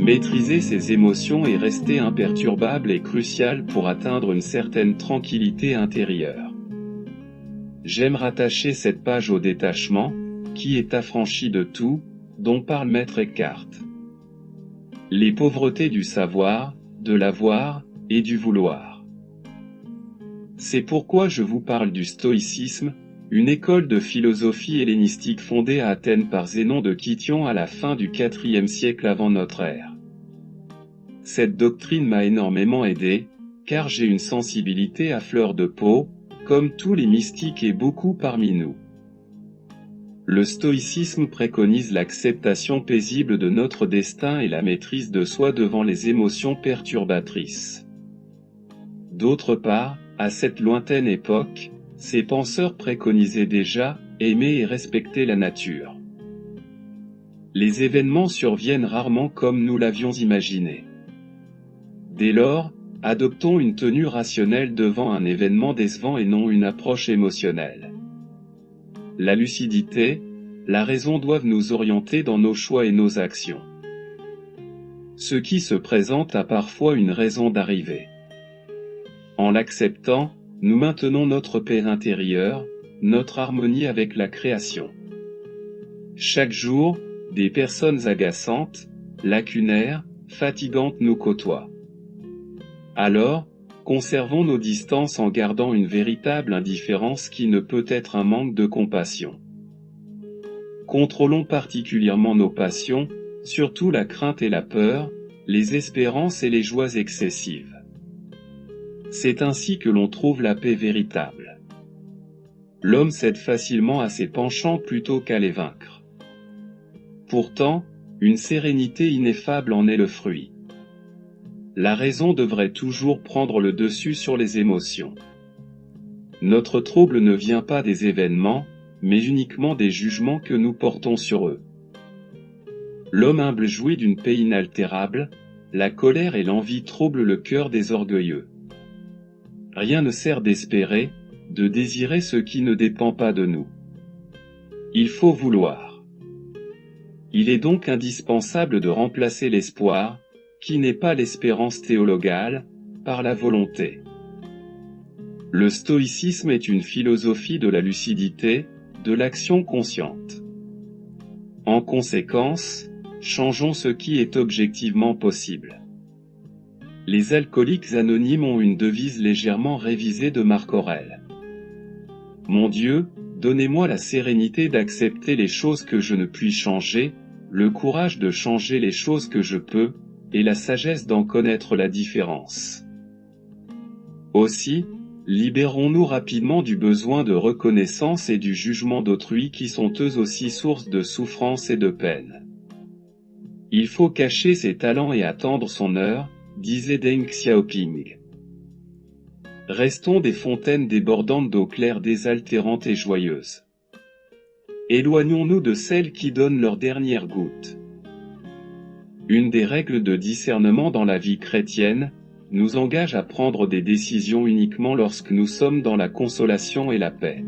Maîtriser ses émotions et rester imperturbable est crucial pour atteindre une certaine tranquillité intérieure. J'aime rattacher cette page au détachement, qui est affranchi de tout, dont parle Maître Eckhart. Les pauvretés du savoir, de l'avoir, et du vouloir. C'est pourquoi je vous parle du stoïcisme, une école de philosophie hellénistique fondée à Athènes par Zénon de Kition à la fin du IVe siècle avant notre ère. Cette doctrine m'a énormément aidé, car j'ai une sensibilité à fleur de peau, comme tous les mystiques et beaucoup parmi nous. Le stoïcisme préconise l'acceptation paisible de notre destin et la maîtrise de soi devant les émotions perturbatrices. D'autre part, à cette lointaine époque, ces penseurs préconisaient déjà aimer et respecter la nature. Les événements surviennent rarement comme nous l'avions imaginé. Dès lors, adoptons une tenue rationnelle devant un événement décevant et non une approche émotionnelle. La lucidité, la raison doivent nous orienter dans nos choix et nos actions. Ce qui se présente a parfois une raison d'arriver. En l'acceptant, nous maintenons notre paix intérieure, notre harmonie avec la création. Chaque jour, des personnes agaçantes, lacunaires, fatigantes nous côtoient. Alors, conservons nos distances en gardant une véritable indifférence qui ne peut être un manque de compassion. Contrôlons particulièrement nos passions, surtout la crainte et la peur, les espérances et les joies excessives. C'est ainsi que l'on trouve la paix véritable. L'homme cède facilement à ses penchants plutôt qu'à les vaincre. Pourtant, une sérénité ineffable en est le fruit. La raison devrait toujours prendre le dessus sur les émotions. Notre trouble ne vient pas des événements, mais uniquement des jugements que nous portons sur eux. L'homme humble jouit d'une paix inaltérable, la colère et l'envie troublent le cœur des orgueilleux. Rien ne sert d'espérer, de désirer ce qui ne dépend pas de nous. Il faut vouloir. Il est donc indispensable de remplacer l'espoir, qui n'est pas l'espérance théologale, par la volonté. Le stoïcisme est une philosophie de la lucidité, de l'action consciente. En conséquence, changeons ce qui est objectivement possible. Les alcooliques anonymes ont une devise légèrement révisée de Marc Aurèle. Mon Dieu, donnez-moi la sérénité d'accepter les choses que je ne puis changer, le courage de changer les choses que je peux, et la sagesse d'en connaître la différence. Aussi, libérons-nous rapidement du besoin de reconnaissance et du jugement d'autrui qui sont eux aussi source de souffrance et de peine. Il faut cacher ses talents et attendre son heure, disait Deng Xiaoping. Restons des fontaines débordantes d'eau claire désaltérantes et joyeuses. Éloignons-nous de celles qui donnent leur dernière goutte. Une des règles de discernement dans la vie chrétienne, nous engage à prendre des décisions uniquement lorsque nous sommes dans la consolation et la paix.